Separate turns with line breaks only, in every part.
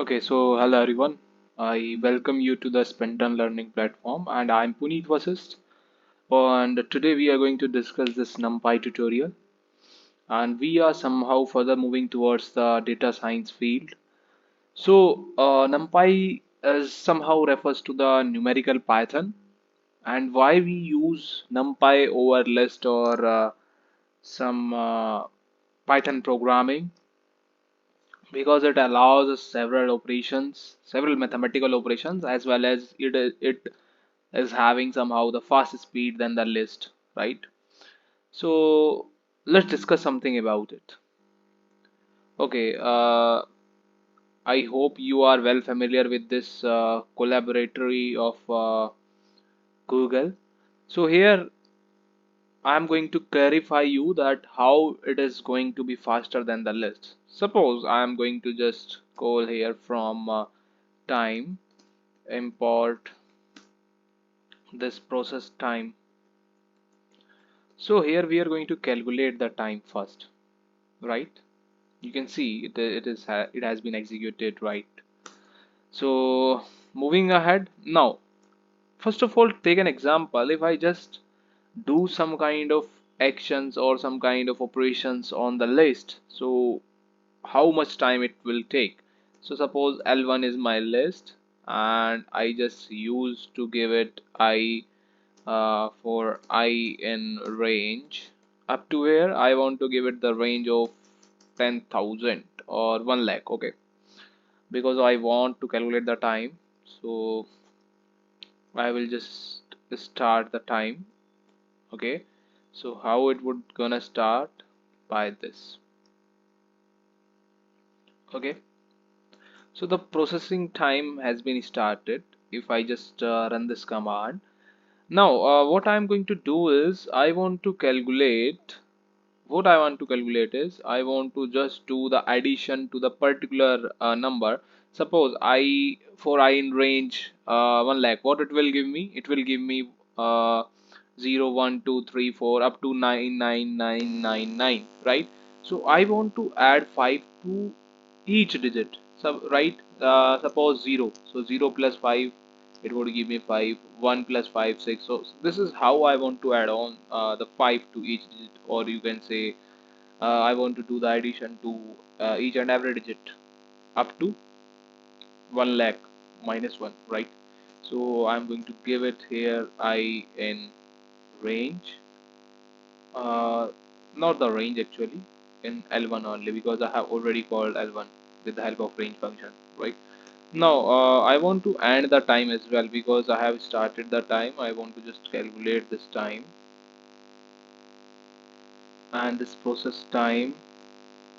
Okay, so hello everyone. I welcome you to the Spentarn learning platform, and I'm Puneet Vashistha. And today we are going to discuss this Numpy tutorial, and we are somehow further moving towards the data science field. Numpy is somehow refers to the numerical Python, and why we use NumPy over list or some Python programming because it allows us several operations, several mathematical operations, as well as it is having somehow the faster speed than the list, right? So let's discuss something about it. Okay, I hope you are well familiar with this collaboratory of Google. So here I am going to clarify you that how it is going to be faster than the list. Suppose I am going to just call here from time import this process time. So here we are going to calculate the time first, right? You can see it has been executed, right? So moving ahead now, first of all, take an example. If I just do some kind of actions or some kind of operations on the list, so how much time it will take. So suppose L1 is my list and I just used to give it I for I in range up to where I want to give it the range of 10,000 or 1 lakh. Okay, because I want to calculate the time, so I will just start the time. Okay, so how it would gonna start by this. Okay, so the processing time has been started. If I just run this command now, what I'm going to do is I want to just do the addition to the particular number. Suppose I for I in range 1 lakh, what it will give me? It will give me 0, 1, 2, 3, 4 up to 99999, right? So I want to add 5 to each digit. So right, suppose 0. So 0 plus 5, it would give me 5. 1 plus 5, 6. So this is how I want to add on the 5 to each digit, or you can say I want to do the addition to each and every digit up to 1 lakh minus 1, right? So I'm going to give it here I in range, uh, not the range actually, in L1 only, because I have already called L1 with the help of range function, right? Now I want to end the time as well, because I have started the time. I want to just calculate this time, and this process time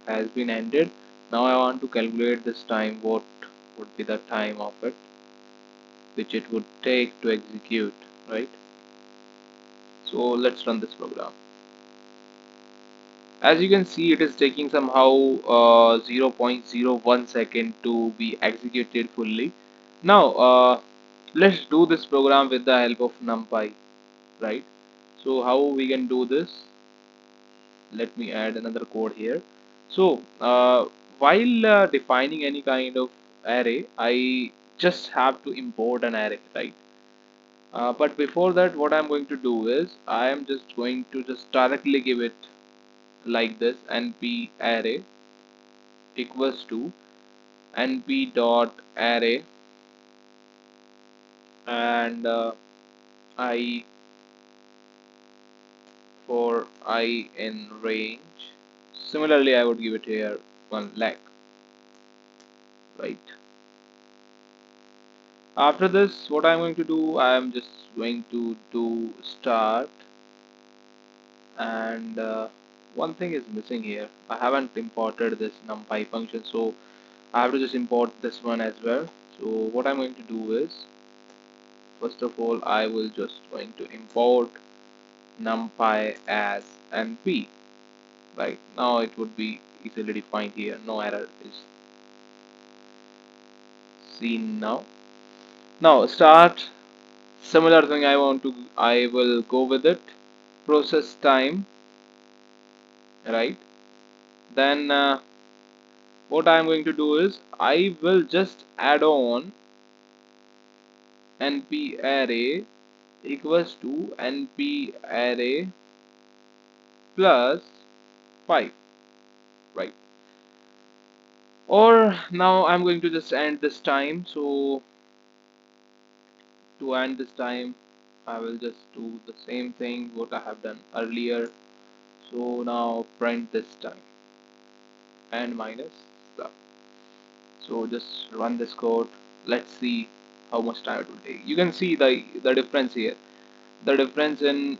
has been ended. Now I want to calculate this time, what would be the time of it which it would take to execute, right? So let's run this program. As you can see, it is taking somehow 0.01 second to be executed fully. Now let's do this program with the help of NumPy, right? So how we can do this? Let me add another code here. So while defining any kind of array, I just have to import an array, right? But before that, what I'm going to do is I am just going to just directly give it like this: np array equals to np dot array, and I for I in range. Similarly, I would give it here 1 lakh, right? After this, what I'm going to do, I am just going to do start, and one thing is missing here. I haven't imported this numpy function, so I have to just import this one as well. So what I'm going to do is, first of all, I will just going to import numpy as np. Right now, it would be easily defined here. No error is seen now. Now start. Similar thing I will go with it. Process time, right? Then what I am going to do is I will just add on np array equals to np array plus 5, right? Or now I'm going to just end this time. So to end this time, I will just do the same thing what I have done earlier. So now print this time and minus stuff. So just run this code. Let's see how much time it will take. You can see the difference here. The difference in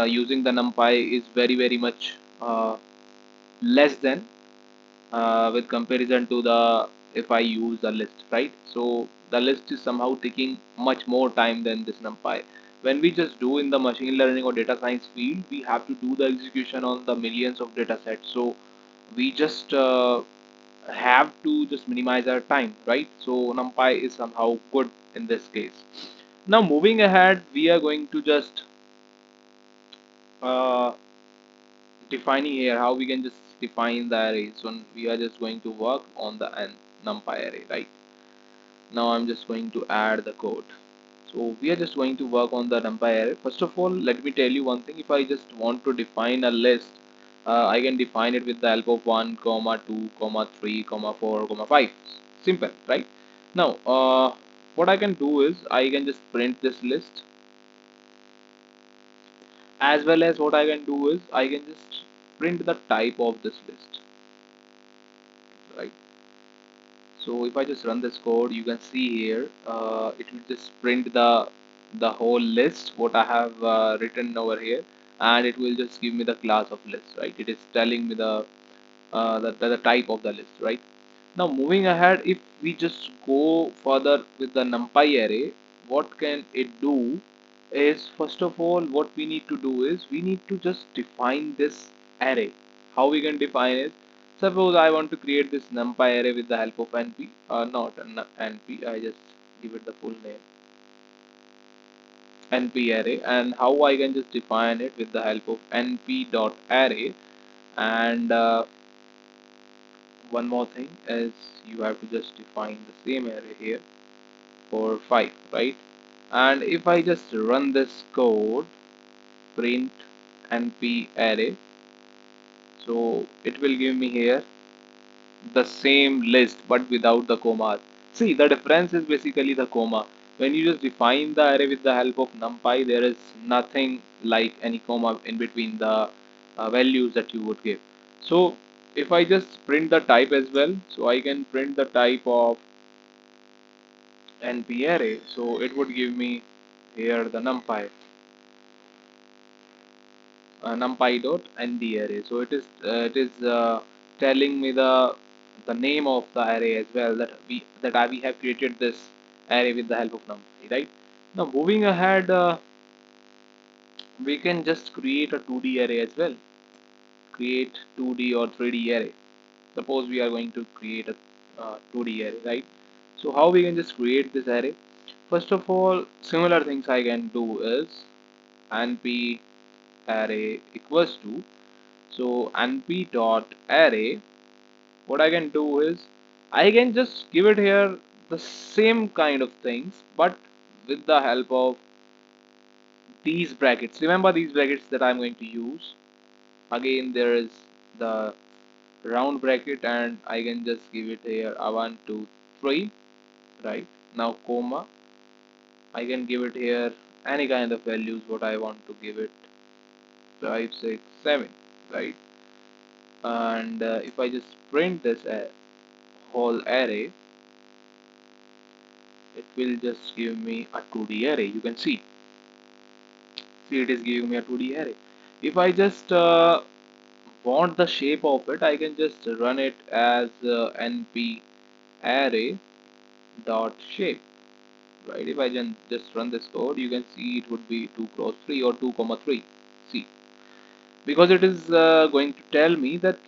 using the numpy is very much less than with comparison to the if I use the list, right? So the list is somehow taking much more time than this numpy. When we just do in the machine learning or data science field, we have to do the execution on the millions of data sets. So we just have to just minimize our time, right? So numpy is somehow good in this case. Now moving ahead, we are going to just uh, defining here how we can just define the array. So we are just going to work on the numpy array, right? Now I'm just going to add the code. So we are just going to work on the numpy array. First of all, let me tell you one thing. If I just want to define a list, I can define it with the help of 1 comma 2 comma 3 comma 4 comma 5. Simple, right? Now what I can do is I can just print this list, as well as what I can do is I can just print the type of this list, right? So if I just run this code, you can see here it will just print the whole list what I have written over here, and it will just give me the class of list, right? It is telling me the type of the list, right? Now moving ahead, if we just go further with the numpy array, what can it do is, first of all, what we need to do is we need to just define this array. How we can define it? Suppose I want to create this numpy array with the help of np, not np, I just give it the full name np array, and how I can just define it with the help of np dot array. And one more thing is you have to just define the same array here for 5, right? And if I just run this code, print np array, so it will give me here the same list but without the commas. See, the difference is basically the comma. When you just define the array with the help of numpy, there is nothing like any comma in between the values that you would give. So if I just print the type as well, so I can print the type of np array, so it would give me here the numpy dot nd array. So it is telling me the name of the array as well, that we have created this array with the help of numpy, right? Now moving ahead, we can just create a 2D array as well. Create 2D or 3D array. Suppose we are going to create a 2D array, right? So how we can just create this array? First of all, similar things I can do is np array equals to, so np dot array, what I can do is I can just give it here the same kind of things but with the help of these brackets. Remember these brackets that I'm going to use. Again, there is the round bracket, and I can just give it here a 1 2 3, right? Now comma, I can give it here any kind of values what I want to give it, 5 6 7, right? And if I just print this whole array, it will just give me a 2D array. You can see it is giving me a 2D array. If I just want the shape of it, I can just run it as np array dot shape, right? If I just run this code, you can see it would be 2 cross 3 or 2 comma 3. See, because it is going to tell me that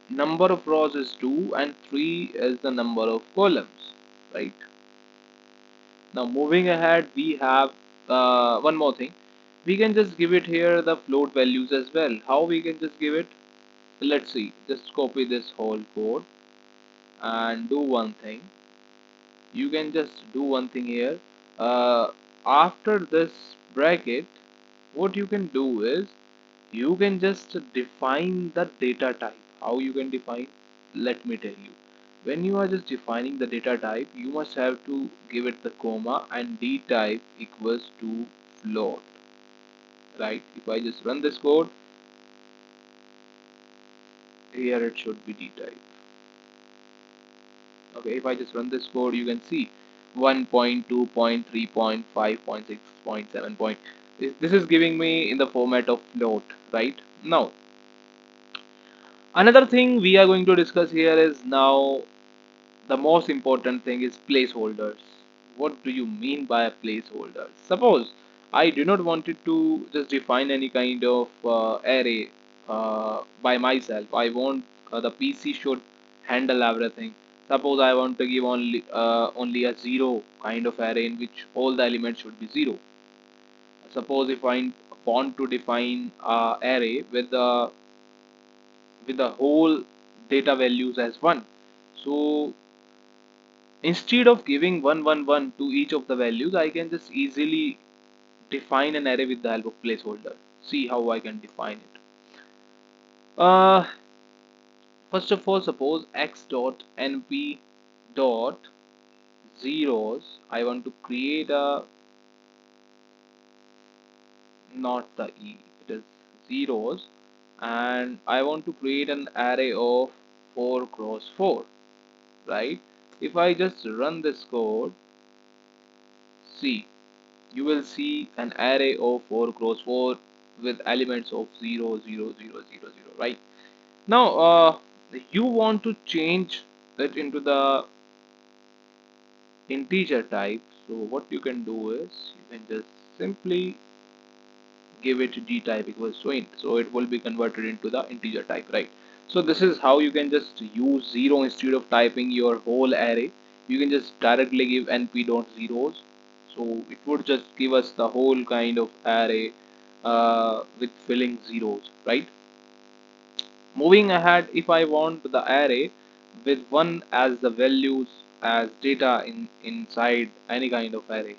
number of rows is 2 and 3 is the number of columns, right? Now moving ahead, we have one more thing. We can just give it here the float values as well. How we can just give it? Let's see. Just copy this whole code and do one thing. You can just do one thing here. After this bracket, what you can do is you can just define the data type. How you can define? Let me tell you. When you are just defining the data type, you must have to give it the comma and d type equals to float, right? If I just run this code, here it should be d type. Okay, if I just run this code, you can see 1.2.3.5.6.7 point. This is giving me in the format of float, right? Now, another thing we are going to discuss here is now the most important thing is placeholders. What do you mean by a placeholder? Suppose I do not want it to just define any kind of array by myself. I want the PC should handle everything. Suppose I want to give only a zero kind of array in which all the elements should be zero. Suppose if I want to define a array with the whole data values as one. So instead of giving 111 to each of the values, I can just easily define an array with the help of placeholder. See how I can define it. Uh, First of all, suppose x dot np dot zeros. I want to create a, not the e, it is zeros, and I want to create an array of 4 cross 4, right? If I just run this code, see, you will see an array of 4 cross 4 with elements of 0 0 0 0 0, right? Now you want to change it into the integer type. So what you can do is you can just simply give it d type equals to int, so it will be converted into the integer type, right? So this is how you can just use 0 instead of typing your whole array. You can just directly give np dot zeros, so it would just give us the whole kind of array with filling zeros, right? Moving ahead, if I want the array with 1 as the values as data inside any kind of array,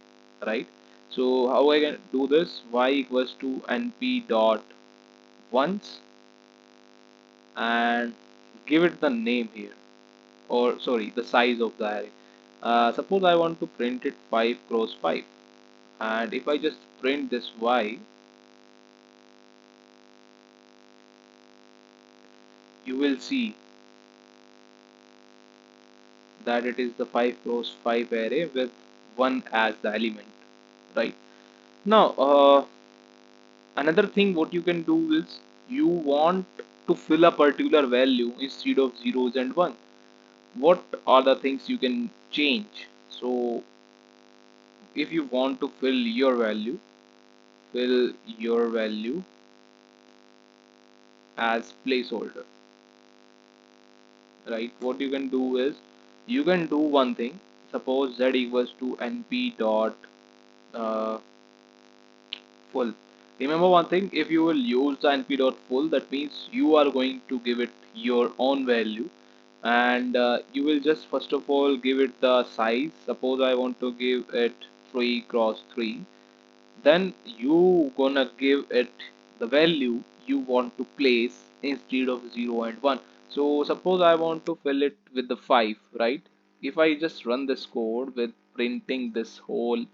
right? So how I can do this? Y equals to np dot once and give it the name here, or sorry, the size of the array. Suppose I want to print it 5 cross 5, and if I just print this y, you will see that it is the 5 cross 5 array with 1 as the element, right? Now another thing what you can do is you want to fill a particular value instead of zeros and one. What are the things you can change? So if you want to fill your value as placeholder, right? What you can do is you can do one thing. Suppose z equals to np dot uh, full. Remember one thing, if you will use the np dot full, that means you are going to give it your own value, and you will just first of all give it the size. Suppose I want to give it 3 cross 3, then you gonna give it the value you want to place instead of 0 and 1. So suppose I want to fill it with the 5, right? If I just run this code with printing this whole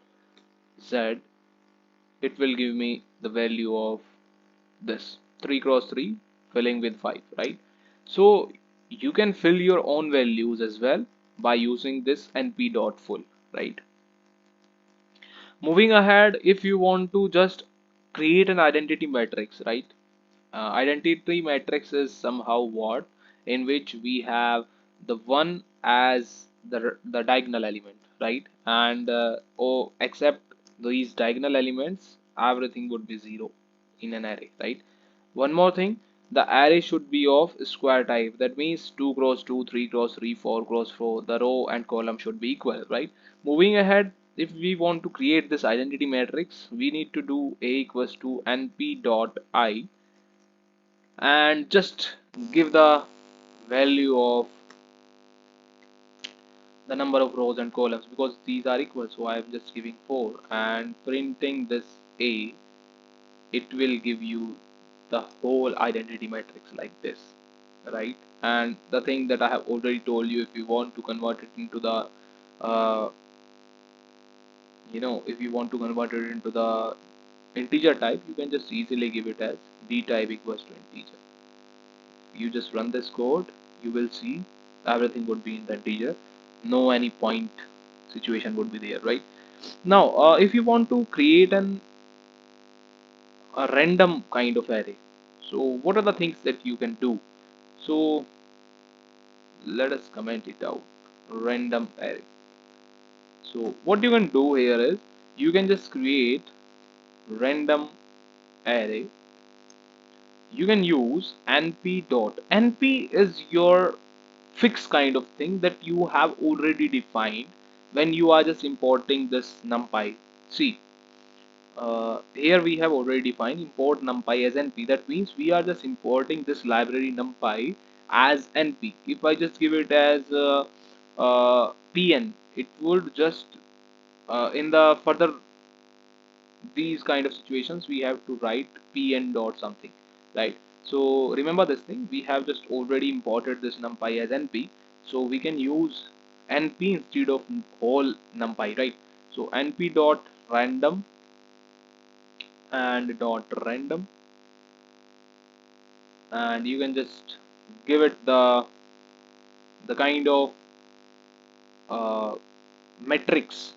z, it will give me the value of this 3 cross 3 filling with 5, right? So you can fill your own values as well by using this np dot full, right? Moving ahead, if you want to just create an identity matrix, right? Identity matrix is somehow what in which we have the one as the diagonal element, right? And oh, except these diagonal elements, everything would be zero in an array, right? One more thing, the array should be of square type. That means 2 cross 2, 3 cross 3, 4 cross 4. The row and column should be equal, right? Moving ahead, if we want to create this identity matrix, we need to do a equals to np dot I and just give the value of the number of rows and columns because these are equal, so I am just giving 4 and printing this A. It will give you the whole identity matrix like this, right? And the thing that I have already told you, if you want to convert it into the uh, if you want to convert it into the integer type, you can just easily give it as d type equals to integer. You just run this code, you will see everything would be in the integer, no any point situation would be there, right? Now if you want to create a random kind of array, so what are the things that you can do? So let us comment it out. Random array. So what you can do here is you can just create random array. You can use np dot. Np is your fixed kind of thing that you have already defined when you are just importing this numpy. See, here we have already defined import numpy as np. That means we are just importing this library numpy as np. If I just give it as pn, it would just in the further these kind of situations we have to write pn dot something, right? So remember this thing, we have just already imported this numpy as np, so we can use np instead of whole numpy, right? So np dot random and dot random, and you can just give it the kind of uh, matrix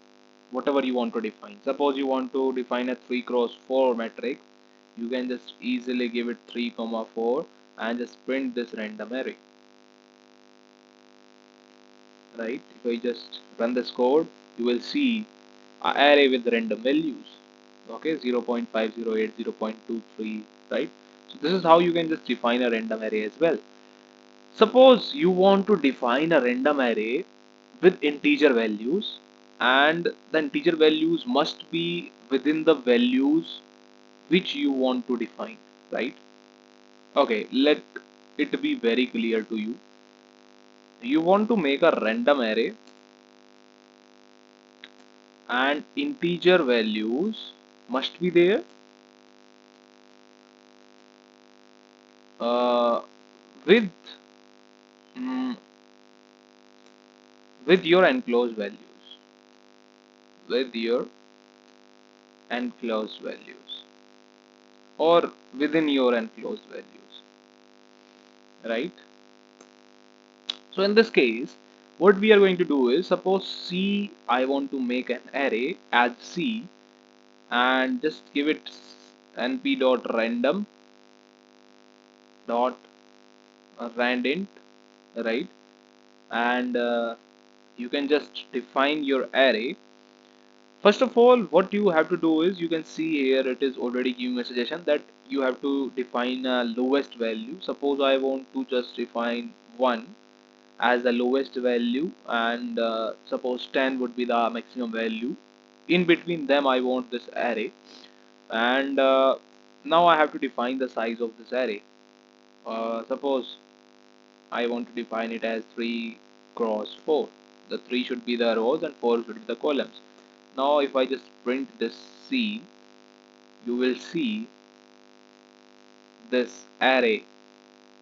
whatever you want to define. Suppose you want to define a 3 cross 4 matrix, you can just easily give it 3 comma 4 and just print this random array, right? If I just run this code, you will see an array with random values, okay, 0.508, 0.23, right? So this is how you can just define a random array as well. Suppose you want to define a random array with integer values, and the integer values must be within the values which you want to define, right? Okay, let it be very clear to you. You want to make a random array and integer values must be there uh, with mm, with your enclosed values, with your enclosed values, or within your enclosed values, right? So in this case, what we are going to do is, suppose C, I want to make an array as C and just give it np dot random dot randint, right? And you can just define your array. First of all, what you have to do is, you can see here it is already giving a suggestion that you have to define a lowest value. Suppose I want to just define 1 as the lowest value, and suppose 10 would be the maximum value. In between them I want this array, and now I have to define the size of this array. Suppose I want to define it as 3 cross 4. The 3 should be the rows and 4 should be the columns. Now if I just print this C, you will see this array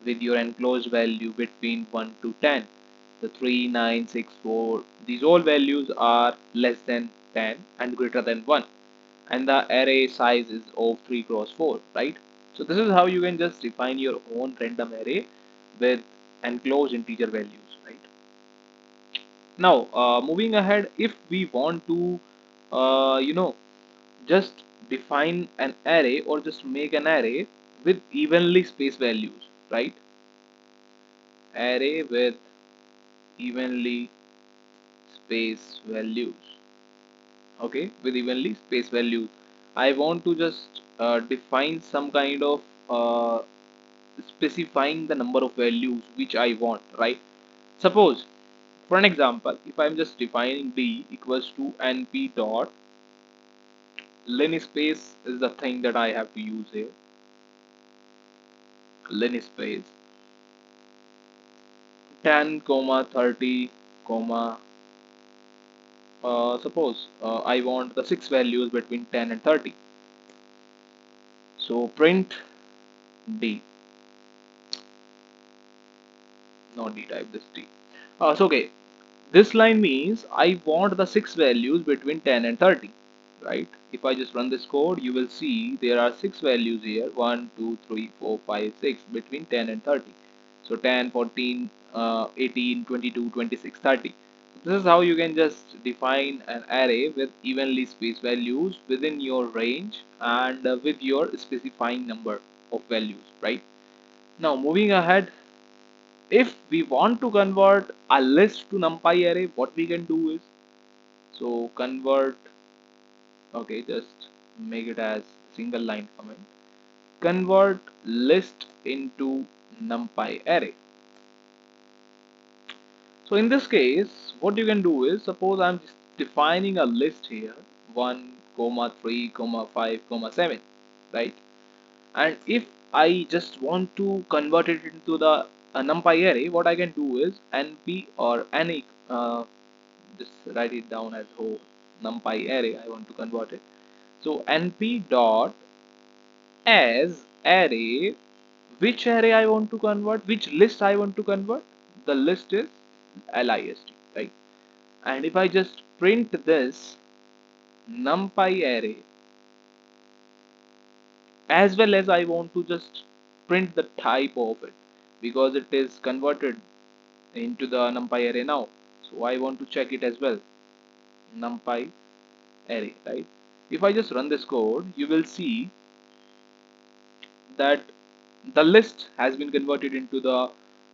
with your enclosed value between 1 to 10. The 3, 9, 6, 4, these all values are less than 10 and greater than 1. And the array size is of 3 cross 4, right? So this is how you can just define your own random array with enclosed integer values, right? Now, moving ahead, if we want to, just define an array or just make an array with evenly spaced values, right? Array with evenly spaced values, okay, with evenly spaced values. I want to just define some kind of specifying the number of values which I want, right? Suppose, for an example, if I'm just defining d equals to np dot linspace is the thing that I have to use here. Linspace 10 comma 30 comma suppose I want the six values between 10 and 30. So print D, not D type, this D. So okay, this line means I want the six values between 10 and 30, right? If I just run this code, you will see there are six values here, 1, 2, 3, 4, 5, 6, between 10 and 30. So 10, 14, 18, 22, 26, 30. This is how you can just define an array with evenly spaced values within your range and with your specifying number of values, right? Now moving ahead, if we want to convert a list to numpy array, what we can do is, so convert, okay, just make it as single line comment, convert list into numpy array. So in this case, what you can do is, suppose I'm just defining a list here, 1 comma 3 comma 5 comma 7, right? And if I just want to convert it into the numpy array, what I can do is np or any, just write it down as whole numpy array I want to convert it. So np dot as array, which array I want to convert, which list I want to convert, the list is list, right? And if I just print this numpy array, as well as I want to just print the type of it, because it is converted into the numpy array now, so I want to check it as well, numpy array, right? If I just run this code, you will see that the list has been converted into the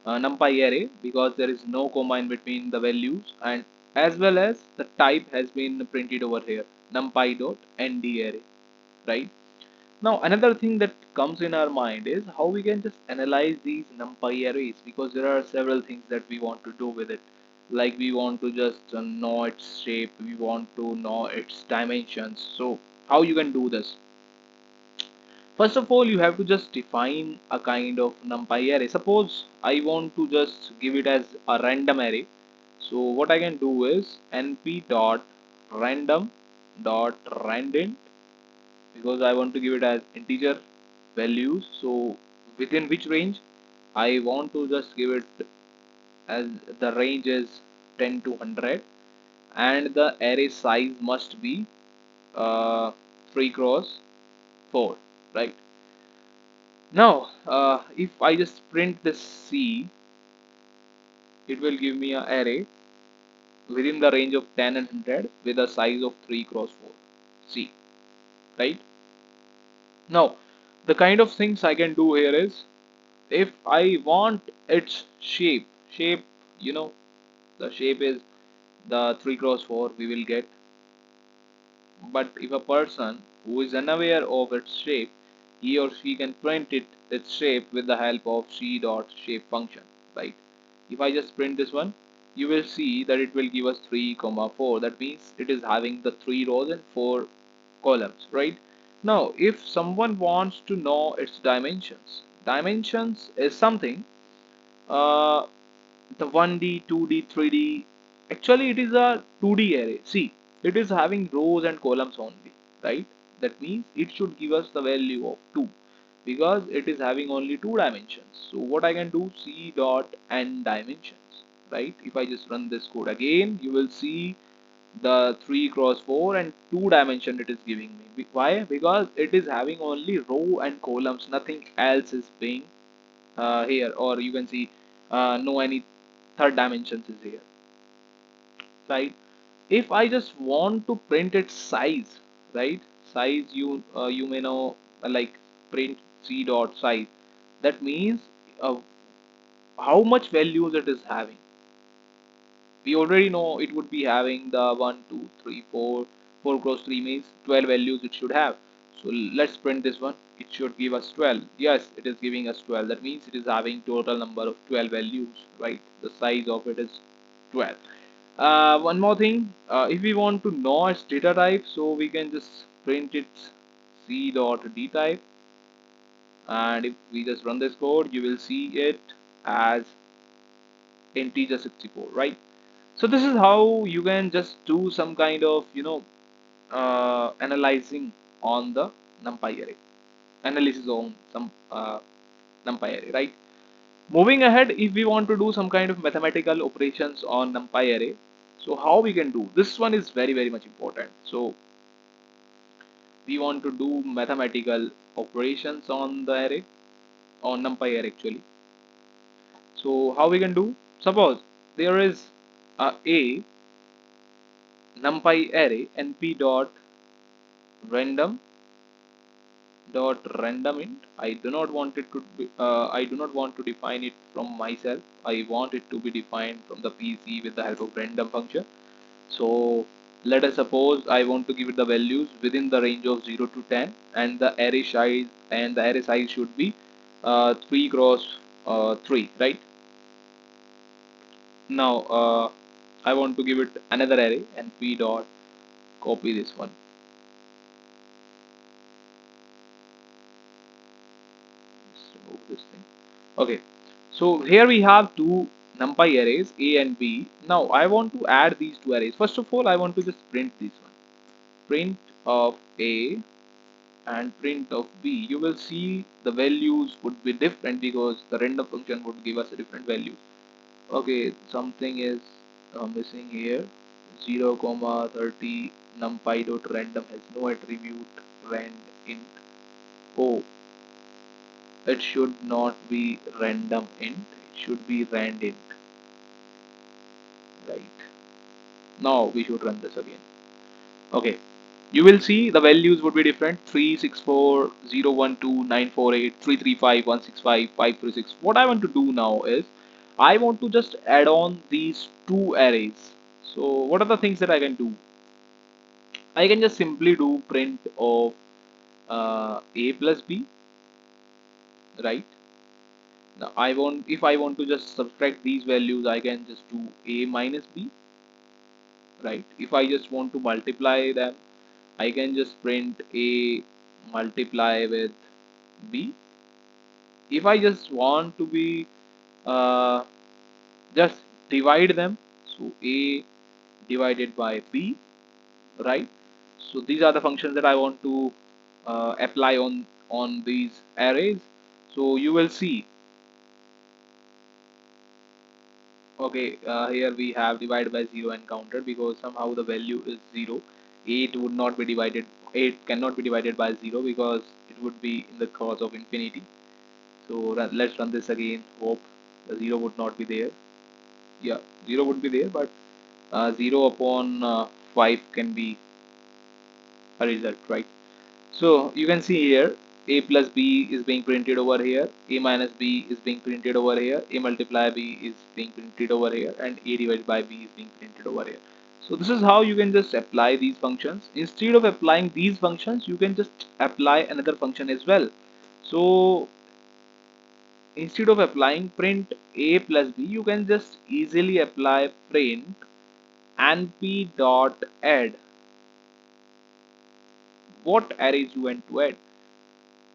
numpy array because there is no comma in between the values, and as well as the type has been printed over here, numpy.nd array, right? Now another thing that comes in our mind is how we can just analyze these numpy arrays, because there are several things that we want to do with it. Like we want to just know its shape, we want to know its dimensions. So how you can do this? First of all, you have to just define a kind of numpy array. Suppose I want to just give it as a random array. So what I can do is np dot random dot randint, because I want to give it as integer values. So within which range I want to just give it, as the range is 10 to 100, and the array size must be 3 cross 4, right? Now if I just print this C, it will give me an array within the range of 10 and 100 with a size of 3 cross 4 C, right? Now the kind of things I can do here is, if I want its shape, you know, the shape is the 3 cross 4 we will get. But if a person who is unaware of its shape, he or she can print its shape with the help of c dot shape function, right? If I just print this one, you will see that it will give us 3 comma 4. That means it is having the 3 rows and 4 columns, right? Now if someone wants to know its dimensions is something, uh, the 1D, 2D, 3D. Actually, it is a 2D array. See, it is having rows and columns only, right? That means it should give us the value of 2 because it is having only 2 dimensions. So what I can do, c dot n dimensions, right? If I just run this code again, you will see the 3 cross 4 and 2 dimension it is giving me. Why? Because it is having only row and columns, nothing else is being here, or you can see no any third dimensions is here, right? If I just want to print its size, right, size, you may know, like print c dot size, that means uh, how much values it is having. We already know it would be having the 1 2 3 4, 4 cross 3 means 12 values it should have. So let's print this one, it should give us 12. Yes, it is giving us 12. That means it is having total number of 12 values, right? The size of it is 12. One more thing, if we want to know its data type, so we can just print its c dot d type, and if we just run this code, you will see it as integer 64, right? So this is how you can just do some kind of analyzing on the numpy array, analysis on some numpy array, right? Moving ahead, if we want to do some kind of mathematical operations on numpy array, so how we can do this one is very very much important. So we want to do mathematical operations on the array, on numpy array actually. So how we can do? Suppose there is a numpy array np random dot random int. I do not want it to be, I do not want to define it from myself. I want it to be defined from the PC with the help of random function. So let us suppose I want to give it the values within the range of 0 to 10, and the array size should be 3 cross 3, right? Now I want to give it another array and p dot copy this one. Let's remove this thing. Okay, so here we have two numpy arrays a and b. Now I want to add these two arrays. First of all, I want to just print this one. Print of a and print of b. You will see the values would be different because the random function would give us a different value. Okay, something is missing here. 0 comma 30 numpy dot random has no attribute rand int. Oh, it should not be random int, it should be rand int, right? Now we should run this again. Okay, you will see the values would be different: 364 012 948 335 165 536. What I want to do now is I want to just add on these two arrays. So what are the things that I can do? I can just simply do print of a plus b, right? Now I want, if I want to just subtract these values, I can just do a minus b, right? If I just want to multiply them, I can just print a multiply with b. If I just want to be uh, just divide them, so a divided by b, right? So these are the functions that I want to apply on these arrays. So you will see. Okay, here we have divided by 0 encountered because somehow the value is 0. 8 would not be divided, 8 cannot be divided by 0 because it would be in the cause of infinity. So let's run this again. Hope the 0 would not be there. Yeah, 0 would be there, but 0 upon 5 can be a result, right? So you can see here a plus b is being printed over here, a minus b is being printed over here, a multiply b is being printed over here, and a divided by b is being printed over here. So this is how you can just apply these functions. Instead of applying these functions, you can just apply another function as well. So instead of applying print a plus b, you can just easily apply print np dot add. What arrays you want to add?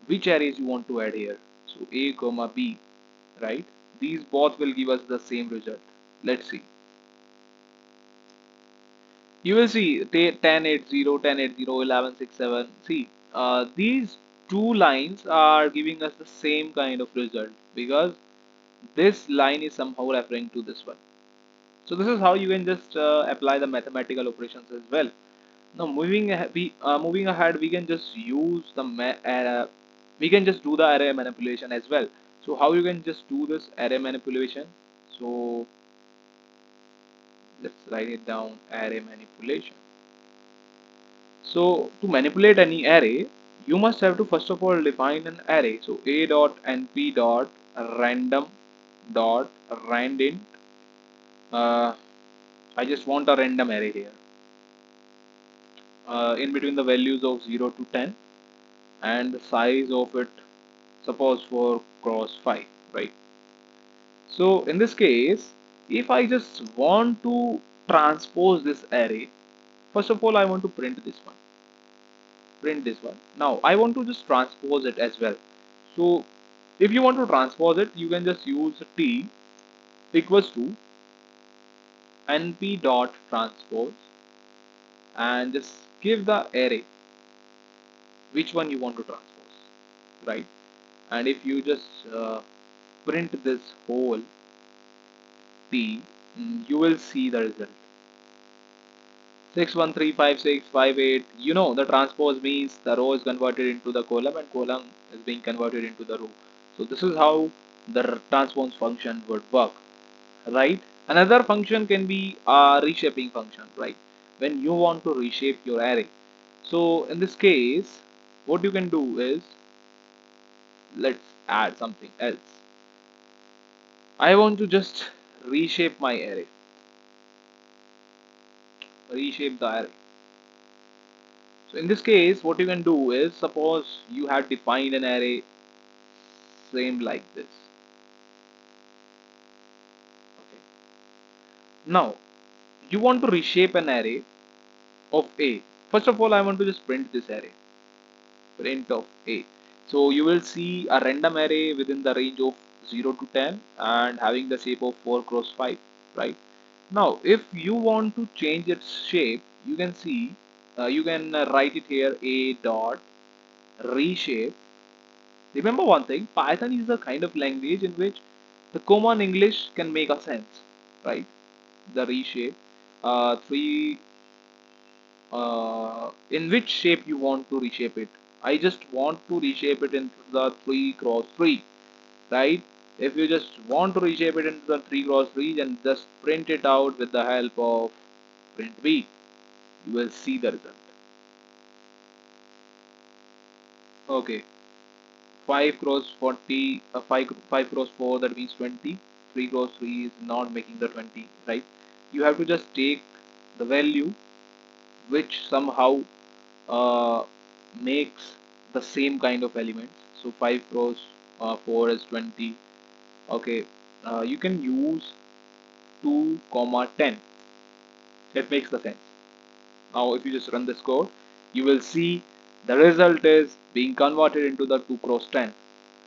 Which arrays you want to add here? So a comma b, right? These both will give us the same result. Let's see. You will see 10 8 0 10 8 0 11 6 7. See, these two lines are giving us the same kind of result because this line is somehow referring to this one. So this is how you can just apply the mathematical operations as well. Now moving ahead, we can just use the we can just do the array manipulation as well. So how you can just do this array manipulation? So let's write it down, array manipulation. So to manipulate any array, you must have to first of all define an array. So a dot np dot random dot randint. Uh, I just want a random array here. In between the values of 0 to 10, and the size of it, suppose for cross 5, right? So in this case, if I just want to transpose this array, first of all I want to print this one. Now I want to just transpose it as well. So if you want to transpose it, you can just use t equals to np dot transpose and just give the array which one you want to transpose, right? And if you just print this whole t, you will see the result. 6135658. You know the transpose means the row is converted into the column and column is being converted into the row. So this is how the transpose function would work, right? Another function can be a reshaping function, right? When you want to reshape your array. So in this case, what you can do is, let's add something else. I want to just reshape my array, reshape the array. So in this case, what you can do is, suppose you have defined an array same like this. Okay. Now you want to reshape an array of A. First of all, I want to just print this array, print of A. So you will see a random array within the range of 0 to 10 and having the shape of 4 cross 5, right? Now, if you want to change its shape, you can see, you can write it here A dot reshape. Remember one thing, Python is a kind of language in which the common English can make a sense, right? The reshape, three, in which shape you want to reshape it. I just want to reshape it into the 3 cross 3, right? If you just want to reshape it into the 3 cross 3, then just print it out with the help of print B. You will see the result. Okay, 5 cross 40, 5 cross 4, that means 20. 3 cross 3 is not making the 20, right? You have to just take the value which somehow uh, makes the same kind of elements. So 5 cross 4 is 20. Okay, you can use 2 comma 10. That makes the sense. Now if you just run this code, you will see the result is being converted into the 2 cross 10,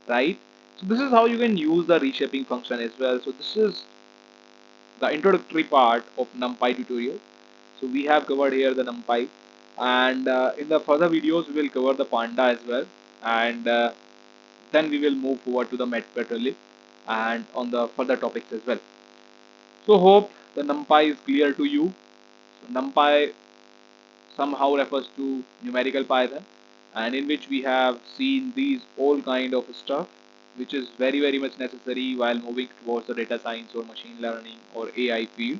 right? So this is how you can use the reshaping function as well. So this is the introductory part of NumPy tutorial. So we have covered here the NumPy, and in the further videos we will cover the Panda as well, and then we will move forward to the Matplotlib and on the further topics as well. So hope the NumPy is clear to you. So NumPy somehow refers to numerical Python, and in which we have seen these all kind of stuff which is very much necessary while moving towards the data science or machine learning or AI field.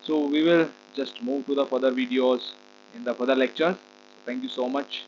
So we will just move to the further videos in the further lectures. So thank you so much.